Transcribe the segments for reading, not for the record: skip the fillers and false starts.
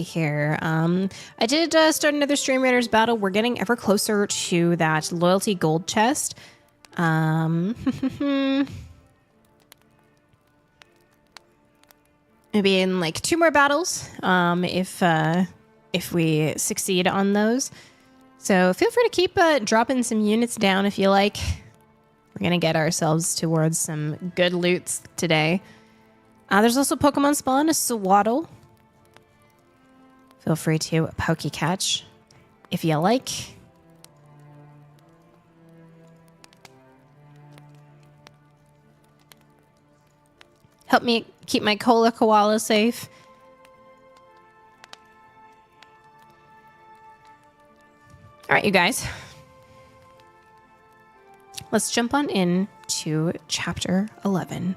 here. I did start another Stream Raiders battle. We're getting ever closer to that loyalty gold chest. Maybe in like 2 more battles, if we succeed on those. So feel free to keep dropping some units down if you like. We're gonna get ourselves towards some good loots today. There's also Pokemon spawn, a Swaddle. Feel free to Pokecatch if you like. Help me keep my Cola Koala safe. All right, you guys. Let's jump on in to chapter 11.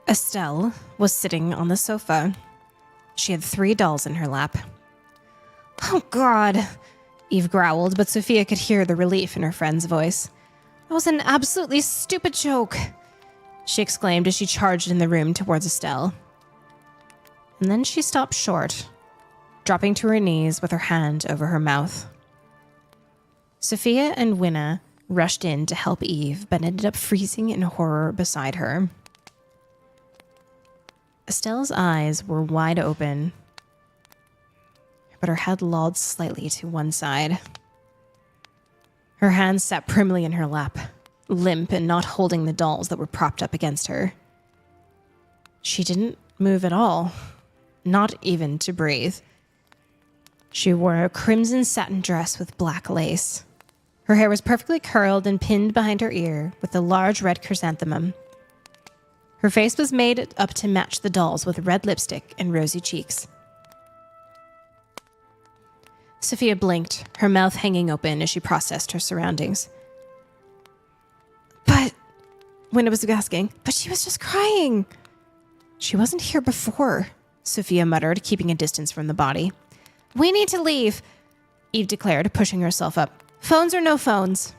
Estelle was sitting on the sofa. She had 3 dolls in her lap. Oh, God, Eve growled, but Sophia could hear the relief in her friend's voice. That was an absolutely stupid joke, she exclaimed as she charged in the room towards Estelle. And then she stopped short, dropping to her knees with her hand over her mouth. Sophia and Winna rushed in to help Eve, but ended up freezing in horror beside her. Estelle's eyes were wide open, but her head lolled slightly to one side. Her hands sat primly in her lap, limp and not holding the dolls that were propped up against her. She didn't move at all, not even to breathe. She wore a crimson satin dress with black lace. Her hair was perfectly curled and pinned behind her ear with a large red chrysanthemum. Her face was made up to match the dolls with red lipstick and rosy cheeks. Sophia blinked, her mouth hanging open as she processed her surroundings. But, Winna was asking, but she was just crying. She wasn't here before, Sophia muttered, keeping a distance from the body. We need to leave, Eve declared, pushing herself up. Phones or no phones?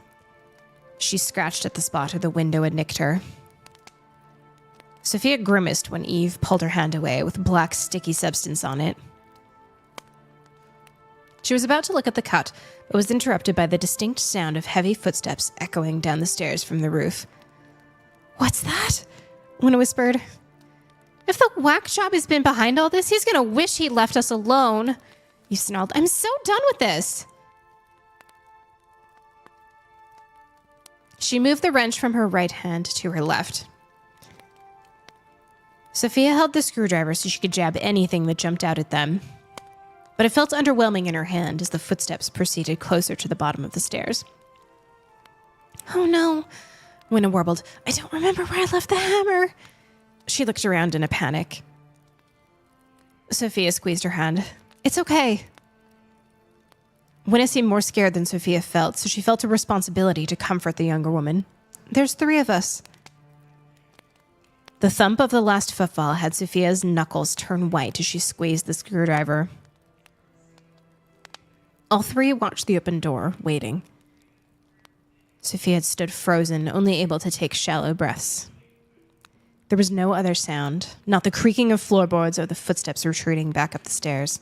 She scratched at the spot where the window had nicked her. Sophia grimaced when Eve pulled her hand away with black sticky substance on it. She was about to look at the cut, but was interrupted by the distinct sound of heavy footsteps echoing down the stairs from the roof. What's that? Winna whispered. If the whack job has been behind all this, he's gonna wish he'd left us alone. You snarled. I'm so done with this. She moved the wrench from her right hand to her left. Sophia held the screwdriver so she could jab anything that jumped out at them. But it felt underwhelming in her hand as the footsteps proceeded closer to the bottom of the stairs. Oh no, Winna warbled. I don't remember where I left the hammer. She looked around in a panic. Sophia squeezed her hand. It's okay. Winna seemed more scared than Sophia felt, so she felt a responsibility to comfort the younger woman. There's 3 of us. The thump of the last footfall had Sophia's knuckles turn white as she squeezed the screwdriver. All 3 watched the open door, waiting. Sophia had stood frozen, only able to take shallow breaths. There was no other sound, not the creaking of floorboards or the footsteps retreating back up the stairs.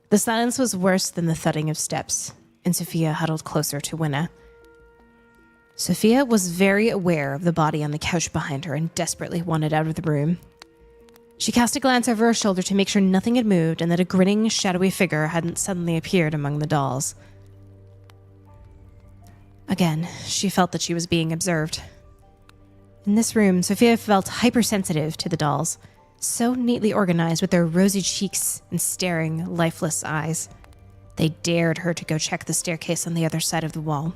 The silence was worse than the thudding of steps, and Sophia huddled closer to Winna. Sophia was very aware of the body on the couch behind her and desperately wanted out of the room. She cast a glance over her shoulder to make sure nothing had moved and that a grinning, shadowy figure hadn't suddenly appeared among the dolls. Again, she felt that she was being observed. In this room, Sophia felt hypersensitive to the dolls, so neatly organized with their rosy cheeks and staring, lifeless eyes. They dared her to go check the staircase on the other side of the wall.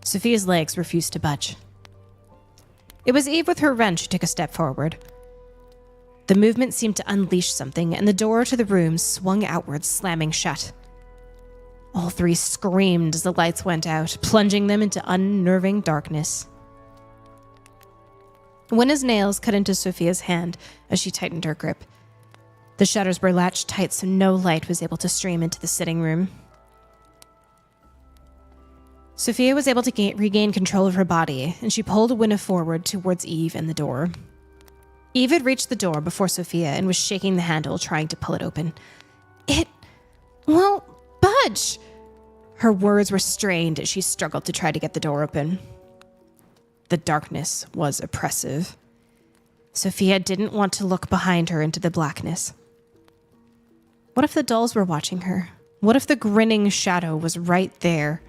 Sophia's legs refused to budge. It was Eve with her wrench who took a step forward. The movement seemed to unleash something, and the door to the room swung outwards, slamming shut. All 3 screamed as the lights went out, plunging them into unnerving darkness. Winna's nails cut into Sophia's hand as she tightened her grip. The shutters were latched tight so no light was able to stream into the sitting room. Sophia was able to regain control of her body, and she pulled Winna forward towards Eve and the door. Eve had reached the door before Sophia and was shaking the handle, trying to pull it open. It won't budge. Her words were strained as she struggled to try to get the door open. The darkness was oppressive. Sophia didn't want to look behind her into the blackness. What if the dolls were watching her? What if the grinning shadow was right there?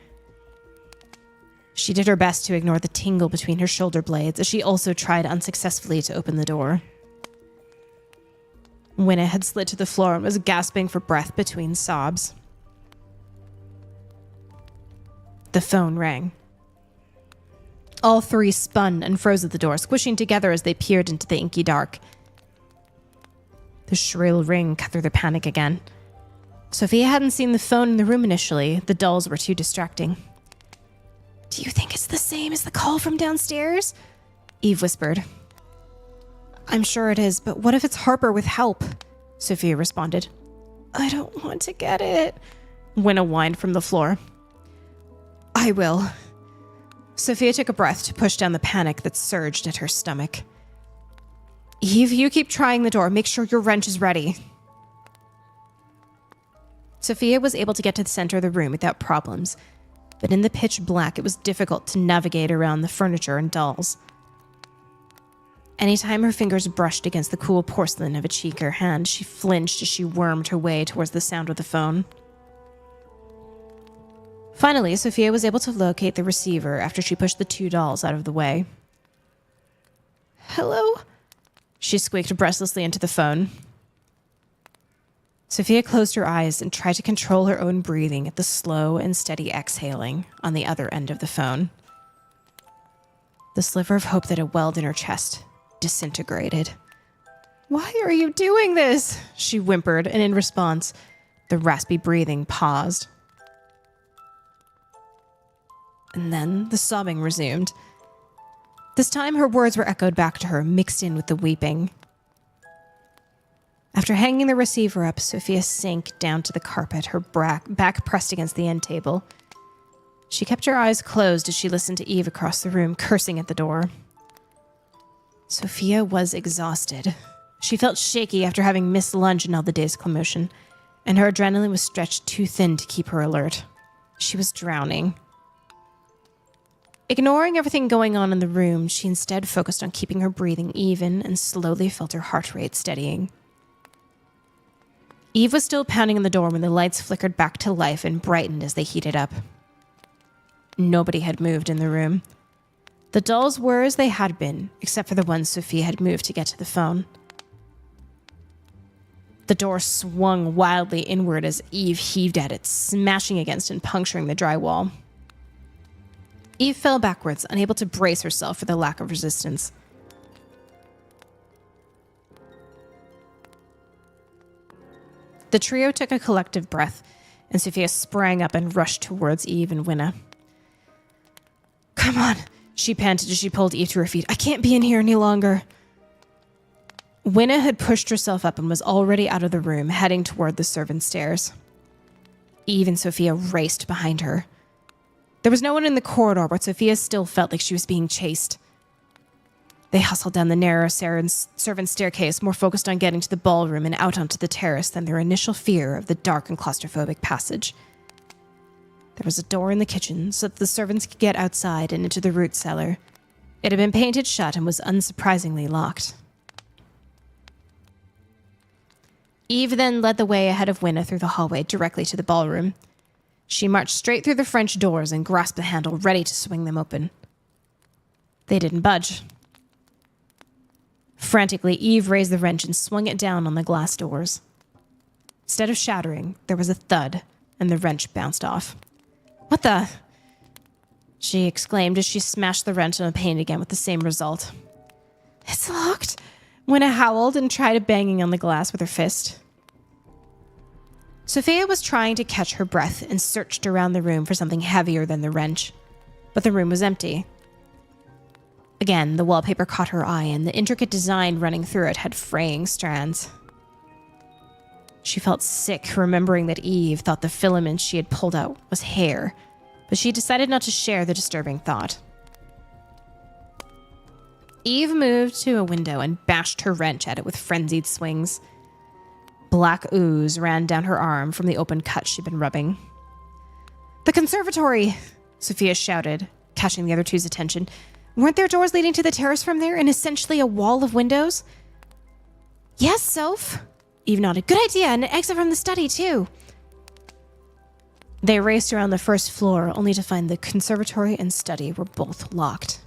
She did her best to ignore the tingle between her shoulder blades as she also tried unsuccessfully to open the door. Winna had slid to the floor and was gasping for breath between sobs. The phone rang. All three spun and froze at the door, squishing together as they peered into the inky dark. The shrill ring cut through their panic again. Sophia hadn't seen the phone in the room initially. The dolls were too distracting. Do you think it's the same as the call from downstairs? Eve whispered. I'm sure it is, but what if it's Harper with help? Sophia responded. I don't want to get it. Winna whined from the floor. I will. Sophia took a breath to push down the panic that surged at her stomach. Eve, you keep trying the door. Make sure your wrench is ready. Sophia was able to get to the center of the room without problems, but in the pitch black, it was difficult to navigate around the furniture and dolls. Anytime her fingers brushed against the cool porcelain of a cheek or hand, she flinched as she wormed her way towards the sound of the phone. Finally, Sophia was able to locate the receiver after she pushed the two dolls out of the way. Hello? She squeaked breathlessly into the phone. Sophia closed her eyes and tried to control her own breathing at the slow and steady exhaling on the other end of the phone. The sliver of hope that had welled in her chest disintegrated. Why are you doing this? She whimpered, and in response, the raspy breathing paused. And then the sobbing resumed. This time her words were echoed back to her, mixed in with the weeping. After hanging the receiver up, Sophia sank down to the carpet, her back pressed against the end table. She kept her eyes closed as she listened to Eve across the room, cursing at the door. Sophia was exhausted. She felt shaky after having missed lunch and all the day's commotion, and her adrenaline was stretched too thin to keep her alert. She was drowning. Ignoring everything going on in the room, she instead focused on keeping her breathing even and slowly felt her heart rate steadying. Eve was still pounding on the door when the lights flickered back to life and brightened as they heated up. Nobody had moved in the room. The dolls were as they had been, except for the ones Sophia had moved to get to the phone. The door swung wildly inward as Eve heaved at it, smashing against and puncturing the drywall. Eve fell backwards, unable to brace herself for the lack of resistance. The trio took a collective breath, and Sophia sprang up and rushed towards Eve and Winna. Come on, she panted as she pulled Eve to her feet. I can't be in here any longer. Winna had pushed herself up and was already out of the room, heading toward the servants' stairs. Eve and Sophia raced behind her. There was no one in the corridor, but Sophia still felt like she was being chased. They hustled down the narrow servants' staircase, more focused on getting to the ballroom and out onto the terrace than their initial fear of the dark and claustrophobic passage. There was a door in the kitchen so that the servants could get outside and into the root cellar. It had been painted shut and was unsurprisingly locked. Eve then led the way ahead of Winna through the hallway directly to the ballroom. She marched straight through the French doors and grasped the handle, ready to swing them open. They didn't budge. Frantically, Eve raised the wrench and swung it down on the glass doors. Instead of shattering, there was a thud, and the wrench bounced off. What the? She exclaimed as she smashed the wrench on the pane again with the same result. It's locked. Winna howled and tried banging on the glass with her fist. Sophia was trying to catch her breath and searched around the room for something heavier than the wrench, but the room was empty. Again, the wallpaper caught her eye, and the intricate design running through it had fraying strands. She felt sick, remembering that Eve thought the filament she had pulled out was hair, but she decided not to share the disturbing thought. Eve moved to a window and bashed her wrench at it with frenzied swings. Black ooze ran down her arm from the open cut she'd been rubbing. "The conservatory!" Sophia shouted, catching the other two's attention. "Weren't there doors leading to the terrace from there, and essentially a wall of windows?" "Yes, Soph." Eve nodded. "Good idea, and an exit from the study, too." They raced around the first floor, only to find the conservatory and study were both locked.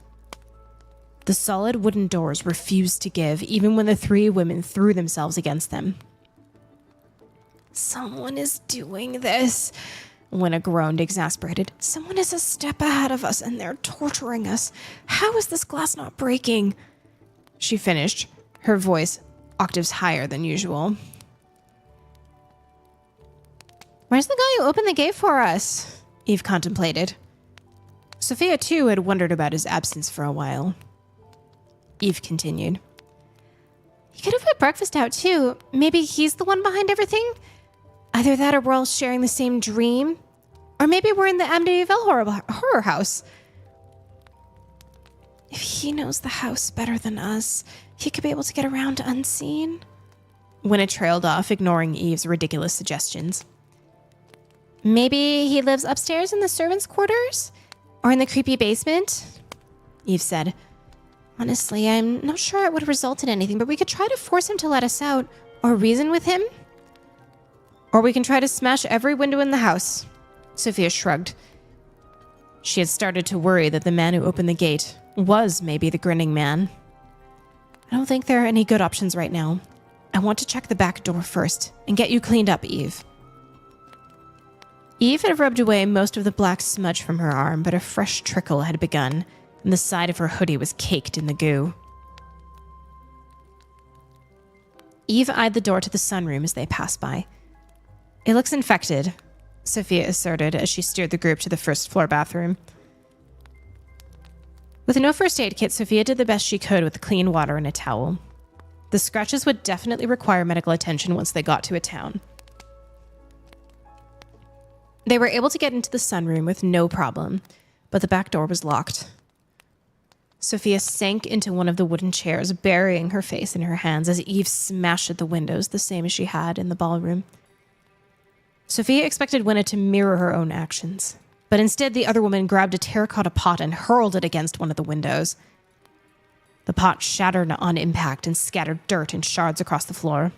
The solid wooden doors refused to give, even when the three women threw themselves against them. "Someone is doing this," Winna groaned, exasperated. "Someone is a step ahead of us, and they're torturing us. How is this glass not breaking?" She finished, her voice octaves higher than usual. "Where's the guy who opened the gate for us?" Eve contemplated. Sophia, too, had wondered about his absence for a while. Eve continued. "He could have put breakfast out, too. Maybe he's the one behind everything? Either that or we're all sharing the same dream. Or maybe we're in the Amityville horror house. If he knows the house better than us, he could be able to get around unseen." Winna trailed off, ignoring Eve's ridiculous suggestions. "Maybe he lives upstairs in the servants' quarters? Or in the creepy basement?" Eve said. "Honestly, I'm not sure it would result in anything, but we could try to force him to let us out, or reason with him. Or we can try to smash every window in the house." Sophia shrugged. She had started to worry that the man who opened the gate was maybe the grinning man. "I don't think there are any good options right now. I want to check the back door first and get you cleaned up, Eve." Eve had rubbed away most of the black smudge from her arm, but a fresh trickle had begun, and the side of her hoodie was caked in the goo. Eve eyed the door to the sunroom as they passed by. "It looks infected," Sophia asserted as she steered the group to the first-floor bathroom. With no first aid kit, Sophia did the best she could with clean water and a towel. The scratches would definitely require medical attention once they got to a town. They were able to get into the sunroom with no problem, but the back door was locked. Sophia sank into one of the wooden chairs, burying her face in her hands as Eve smashed at the windows the same as she had in the ballroom. Sophia expected Winna to mirror her own actions, but instead the other woman grabbed a terracotta pot and hurled it against one of the windows. The pot shattered on impact and scattered dirt and shards across the floor.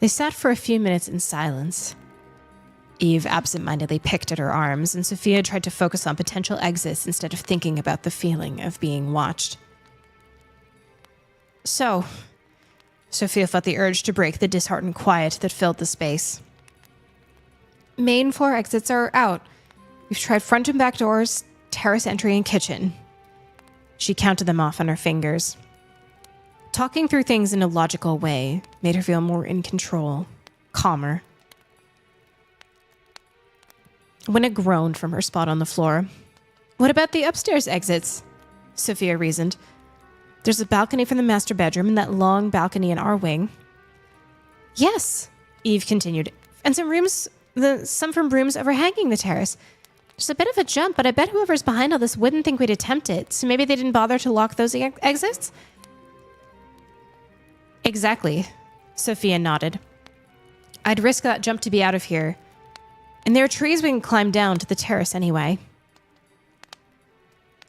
They sat for a few minutes in silence. Eve absentmindedly picked at her arms, and Sophia tried to focus on potential exits instead of thinking about the feeling of being watched. "So," Sophia felt the urge to break the disheartened quiet that filled the space. "Main floor exits are out. We've tried front and back doors, terrace entry, and kitchen." She counted them off on her fingers. Talking through things in a logical way made her feel more in control, calmer. Winna groaned from her spot on the floor. "What about the upstairs exits?" Sophia reasoned. "There's a balcony from the master bedroom and that long balcony in our wing." "Yes," Eve continued, "and some from rooms overhanging the terrace. There's a bit of a jump, but I bet whoever's behind all this wouldn't think we'd attempt it, so maybe they didn't bother to lock those exits?" "Exactly," Sophia nodded. "I'd risk that jump to be out of here. And there are trees we can climb down to the terrace anyway."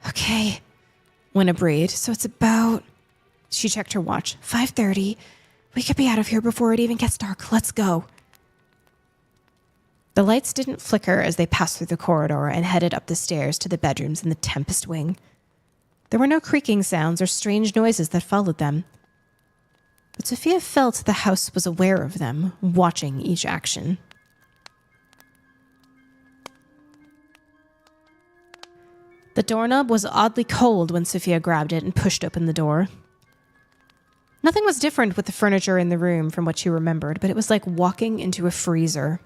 "Okay," Winna breathed. "So it's about..." She checked her watch. 5:30. We could be out of here before it even gets dark. Let's go." The lights didn't flicker as they passed through the corridor and headed up the stairs to the bedrooms in the Tempest wing. There were no creaking sounds or strange noises that followed them. But Sophia felt the house was aware of them, watching each action. The doorknob was oddly cold when Sophia grabbed it and pushed open the door. Nothing was different with the furniture in the room from what she remembered, but it was like walking into a freezer.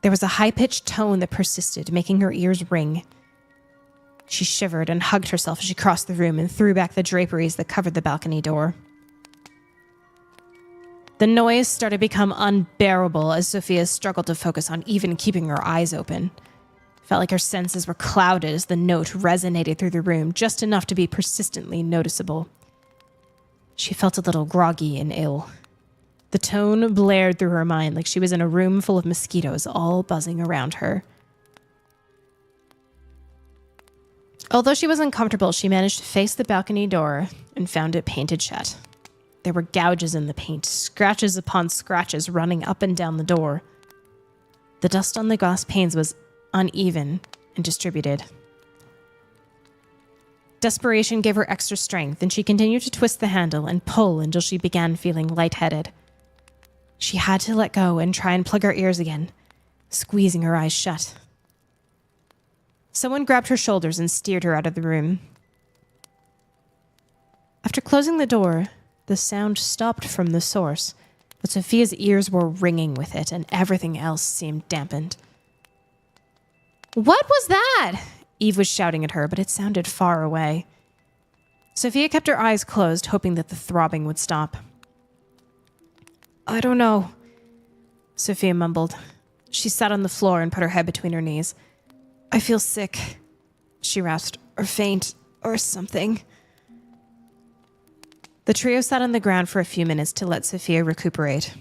There was a high-pitched tone that persisted, making her ears ring. She shivered and hugged herself as she crossed the room and threw back the draperies that covered the balcony door. The noise started to become unbearable as Sophia struggled to focus on even keeping her eyes open. Felt like her senses were clouded as the note resonated through the room, just enough to be persistently noticeable. She felt a little groggy and ill. The tone blared through her mind like she was in a room full of mosquitoes all buzzing around her. Although she was uncomfortable, she managed to face the balcony door and found it painted shut. There were gouges in the paint, scratches upon scratches running up and down the door. The dust on the glass panes was uneven and distributed. Desperation gave her extra strength, and she continued to twist the handle and pull until she began feeling lightheaded. She had to let go and try and plug her ears again, squeezing her eyes shut. Someone grabbed her shoulders and steered her out of the room. After closing the door, the sound stopped from the source, but Sophia's ears were ringing with it, and everything else seemed dampened. "What was that?" Eve was shouting at her, but it sounded far away. Sophia kept her eyes closed, hoping that the throbbing would stop. "I don't know," Sophia mumbled. She sat on the floor and put her head between her knees. "I feel sick," she rasped, "or faint, or something." The trio sat on the ground for a few minutes to let Sophia recuperate.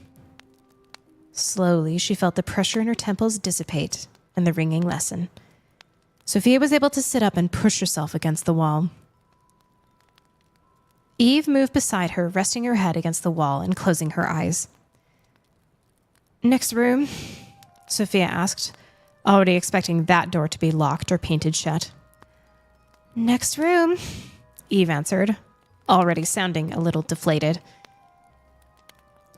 Slowly, she felt the pressure in her temples dissipate and the ringing lessen. Sophia was able to sit up and push herself against the wall. Eve moved beside her, resting her head against the wall and closing her eyes. "Next room?" Sophia asked, already expecting that door to be locked or painted shut. "Next room," Eve answered, already sounding a little deflated.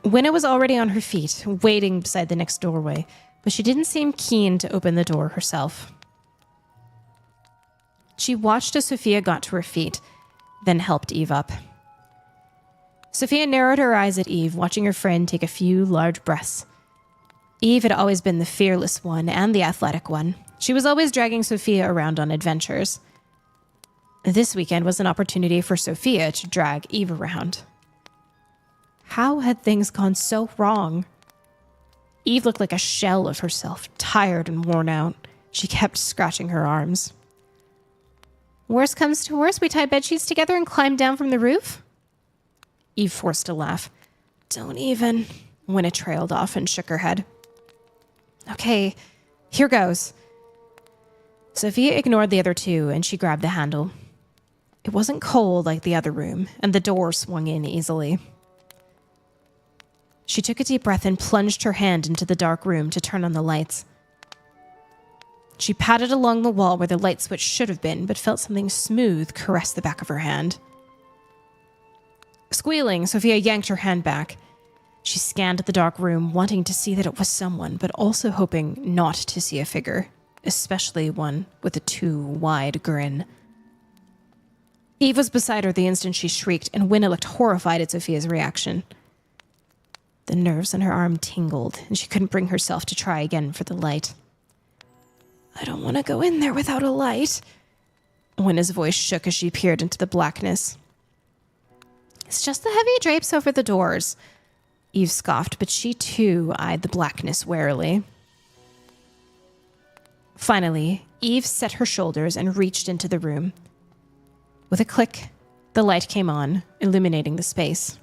Winna was already on her feet, waiting beside the next doorway, but she didn't seem keen to open the door herself. She watched as Sophia got to her feet, then helped Eve up. Sophia narrowed her eyes at Eve, watching her friend take a few large breaths. Eve had always been the fearless one and the athletic one. She was always dragging Sophia around on adventures. This weekend was an opportunity for Sophia to drag Eve around. How had things gone so wrong? Eve looked like a shell of herself, tired and worn out. She kept scratching her arms. "Worst comes to worst, we tie bedsheets together and climb down from the roof?" Eve forced a laugh. "Don't even." Winna trailed off and shook her head. "Okay, here goes." Sophia ignored the other two, and she grabbed the handle. It wasn't cold like the other room, and the door swung in easily. She took a deep breath and plunged her hand into the dark room to turn on the lights. She patted along the wall where the light switch should have been, but felt something smooth caress the back of her hand. Squealing, Sophia yanked her hand back. She scanned the dark room, wanting to see that it was someone, but also hoping not to see a figure, especially one with a too wide grin. Eve was beside her the instant she shrieked, and Winna looked horrified at Sophia's reaction. The nerves on her arm tingled, and she couldn't bring herself to try again for the light. "I don't want to go in there without a light." Winna's voice shook as she peered into the blackness. "It's just the heavy drapes over the doors," Eve scoffed, but she too eyed the blackness warily. Finally, Eve set her shoulders and reached into the room. With a click, the light came on, illuminating the space.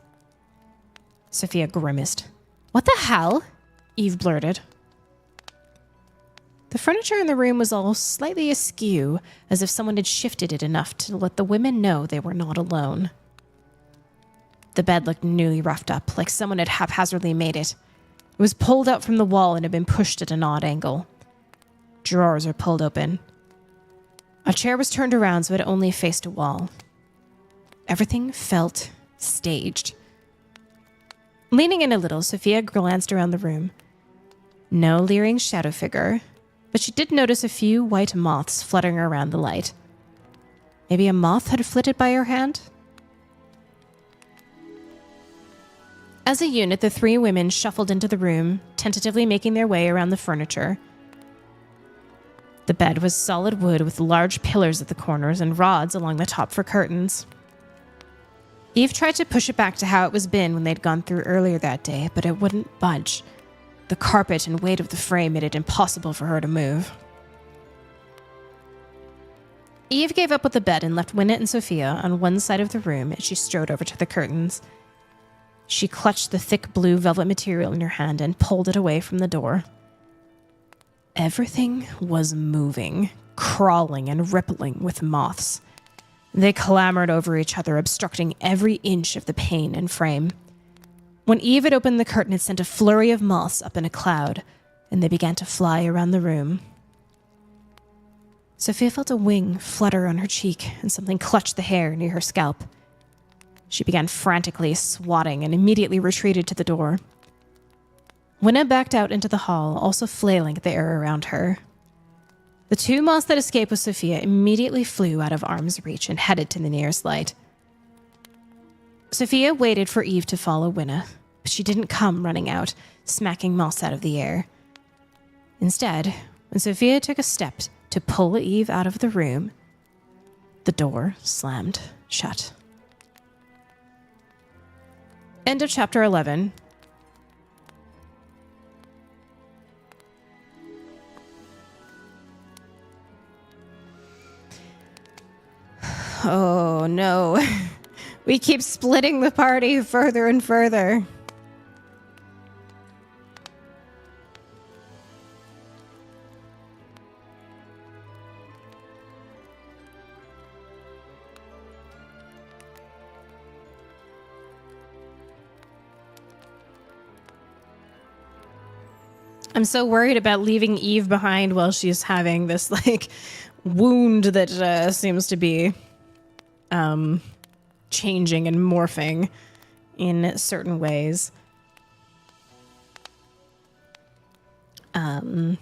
Sophia grimaced. "What the hell?" Eve blurted. The furniture in the room was all slightly askew, as if someone had shifted it enough to let the women know they were not alone. The bed looked newly roughed up, like someone had haphazardly made it. It was pulled out from the wall and had been pushed at an odd angle. Drawers were pulled open. A chair was turned around so it only faced a wall. Everything felt staged. Leaning in a little, Sophia glanced around the room. No leering shadow figure, but she did notice a few white moths fluttering around the light. Maybe a moth had flitted by her hand? As a unit, the three women shuffled into the room, tentatively making their way around the furniture. The bed was solid wood with large pillars at the corners and rods along the top for curtains. Eve tried to push it back to how it was been when they'd gone through earlier that day, but it wouldn't budge. The carpet and weight of the frame made it impossible for her to move. Eve gave up with the bed and left Winnet and Sophia on one side of the room as she strode over to the curtains. She clutched the thick blue velvet material in her hand and pulled it away from the door. Everything was moving, crawling and rippling with moths. They clamored over each other, obstructing every inch of the pane and frame. When Eve had opened the curtain, it sent a flurry of moths up in a cloud, and they began to fly around the room. Sophia felt a wing flutter on her cheek, and something clutched the hair near her scalp. She began frantically swatting and immediately retreated to the door. Winna backed out into the hall, also flailing at the air around her. The two moths that escaped with Sophia immediately flew out of arm's reach and headed to the nearest light. Sophia waited for Eve to follow Winna, but she didn't come running out, smacking moths out of the air. Instead, when Sophia took a step to pull Eve out of the room, the door slammed shut. End of chapter 11. Oh no. We keep splitting the party further and further. I'm so worried about leaving Eve behind while she's having this, wound that seems to be changing and morphing in certain ways. The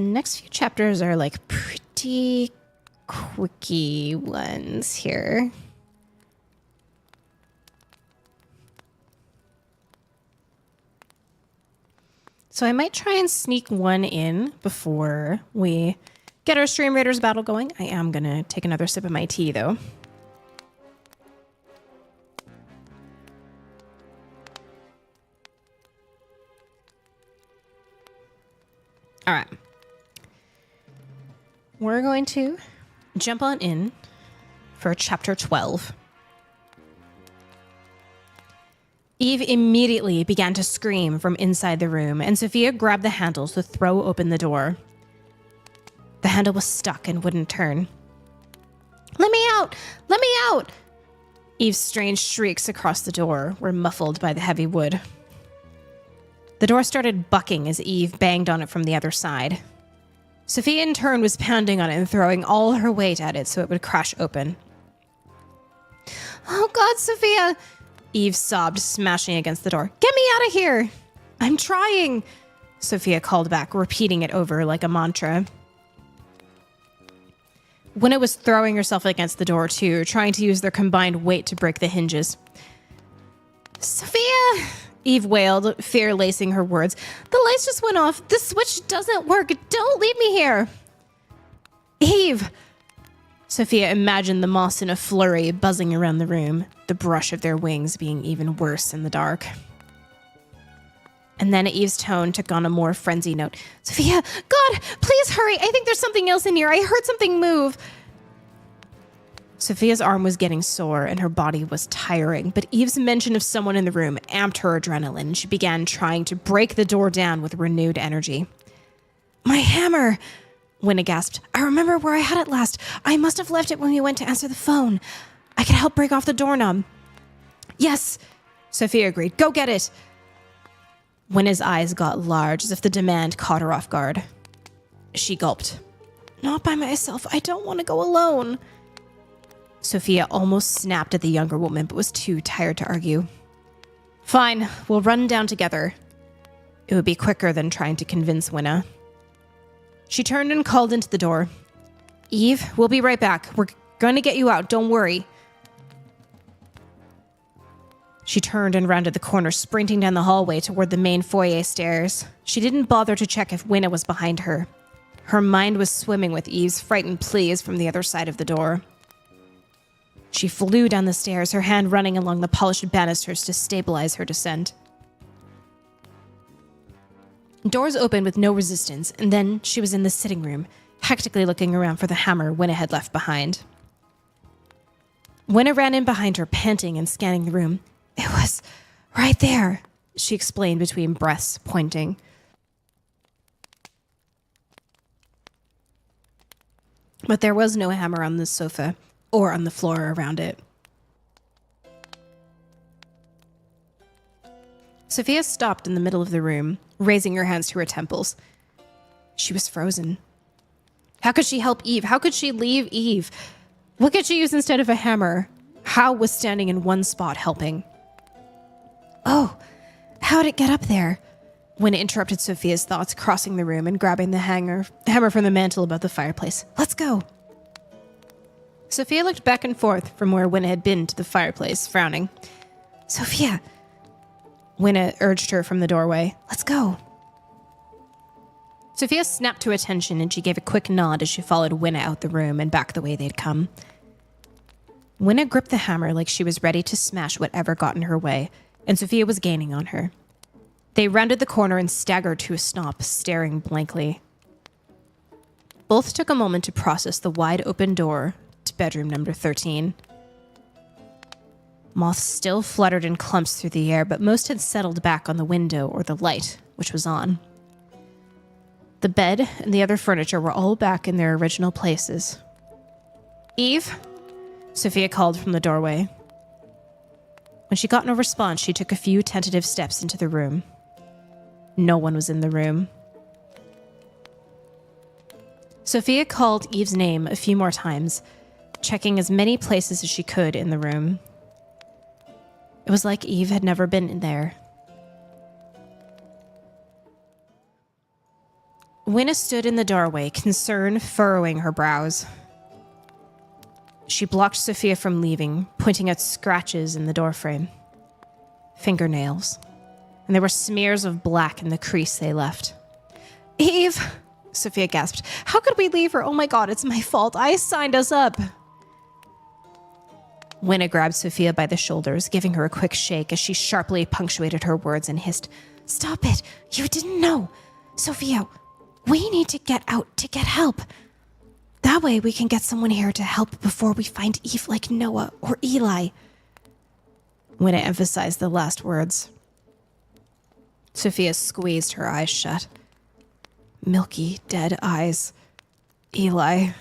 next few chapters are, pretty quickie ones here. So I might try and sneak one in before we get our Stream Raiders battle going. I am going to take another sip of my tea, though. All right. We're going to jump on in for chapter 12. Eve immediately began to scream from inside the room, and Sophia grabbed the handle to throw open the door. The handle was stuck and wouldn't turn. "Let me out! Let me out!" Eve's strange shrieks across the door were muffled by the heavy wood. The door started bucking as Eve banged on it from the other side. Sophia, in turn, was pounding on it and throwing all her weight at it so it would crash open. "Oh, God, Sophia!" Eve sobbed, smashing against the door. "Get me out of here!" "I'm trying," Sophia called back, repeating it over like a mantra. Winna was throwing herself against the door, too, trying to use their combined weight to break the hinges. "Sophia!" Eve wailed, fear lacing her words. "The lights just went off. The switch doesn't work. Don't leave me here." "Eve!" Sophia imagined the moths in a flurry buzzing around the room, the brush of their wings being even worse in the dark. And then Eve's tone took on a more frenzied note. "Sophia, God, please hurry. I think there's something else in here. I heard something move." Sophia's arm was getting sore and her body was tiring, but Eve's mention of someone in the room amped her adrenaline, and she began trying to break the door down with renewed energy. "My hammer!" Winna gasped. "I remember where I had it last. I must have left it when we went to answer the phone. I can help break off the doorknob." "Yes," Sophia agreed. "Go get it." Winna's eyes got large as if the demand caught her off guard. She gulped. "Not by myself. I don't want to go alone." Sophia almost snapped at the younger woman, but was too tired to argue. "Fine, we'll run down together." It would be quicker than trying to convince Winna. She turned and called into the door. "Eve, we'll be right back. We're going to get you out. Don't worry." She turned and rounded the corner, sprinting down the hallway toward the main foyer stairs. She didn't bother to check if Winna was behind her. Her mind was swimming with Eve's frightened pleas from the other side of the door. She flew down the stairs, her hand running along the polished banisters to stabilize her descent. Doors opened with no resistance, and then she was in the sitting room, hectically looking around for the hammer Winna had left behind. Winna ran in behind her, panting and scanning the room. "It was right there," she explained between breaths, pointing. But there was no hammer on the sofa or on the floor around it. Sophia stopped in the middle of the room, raising her hands to her temples. She was frozen. How could she help Eve? How could she leave Eve? What could she use instead of a hammer? How was standing in one spot helping? "Oh, how'd it get up there?" Winna interrupted Sophia's thoughts, crossing the room and grabbing the hammer from the mantel above the fireplace. "Let's go." Sophia looked back and forth from where Winna had been to the fireplace, frowning. "Sophia," Winna urged her from the doorway. "Let's go." Sophia snapped to attention, and she gave a quick nod as she followed Winna out the room and back the way they'd come. Winna gripped the hammer like she was ready to smash whatever got in her way, and Sophia was gaining on her. They rounded the corner and staggered to a stop, staring blankly. Both took a moment to process the wide-open door to bedroom number 13. Moths still fluttered in clumps through the air, but most had settled back on the window or the light, which was on. The bed and the other furniture were all back in their original places. "Eve?" Sophia called from the doorway. When she got no response, she took a few tentative steps into the room. No one was in the room. Sophia called Eve's name a few more times, checking as many places as she could in the room. It was like Eve had never been in there. Winna stood in the doorway, concern furrowing her brows. She blocked Sophia from leaving, pointing out scratches in the doorframe. Fingernails. And there were smears of black in the crease they left. "Eve!" Sophia gasped. "How could we leave her? Oh my God, it's my fault. I signed us up." Winna grabbed Sophia by the shoulders, giving her a quick shake as she sharply punctuated her words and hissed, "Stop it! You didn't know! Sophia, we need to get out to get help. That way we can get someone here to help before we find Eve like Noah or Eli." Winna emphasized the last words. Sophia squeezed her eyes shut. Milky, dead eyes. Eli.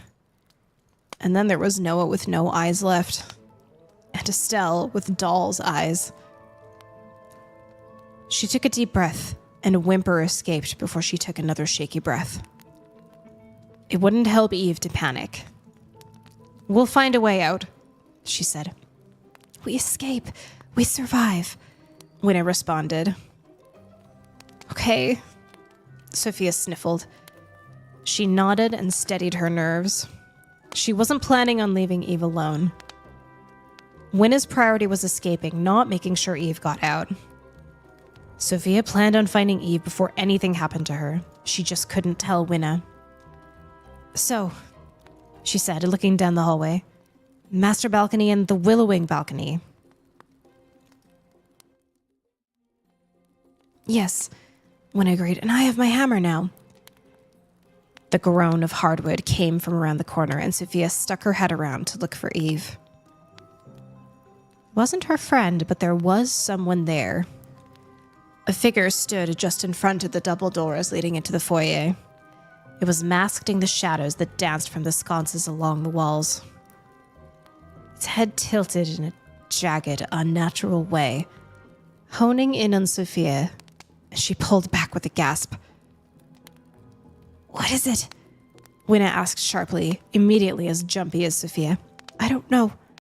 And then there was Noah with no eyes left. And Estelle with doll's eyes. She took a deep breath, and a whimper escaped before she took another shaky breath. It wouldn't help Eve to panic. "We'll find a way out," she said. "We escape. We survive," Winna responded. "Okay," Sophia sniffled. She nodded and steadied her nerves. She wasn't planning on leaving Eve alone. Winna's priority was escaping, not making sure Eve got out. Sophia planned on finding Eve before anything happened to her. She just couldn't tell Winna. "So," she said, looking down the hallway. "Master balcony and the Willowing balcony." "Yes," Winna agreed, "and I have my hammer now." The groan of hardwood came from around the corner, and Sophia stuck her head around to look for Eve. It wasn't her friend, but there was someone there. A figure stood just in front of the double doors leading into the foyer. It was masked in the shadows that danced from the sconces along the walls. Its head tilted in a jagged, unnatural way, honing in on Sophia, as she pulled back with a gasp. "What is it?" Winna asked sharply, immediately as jumpy as Sophia. "I don't know,"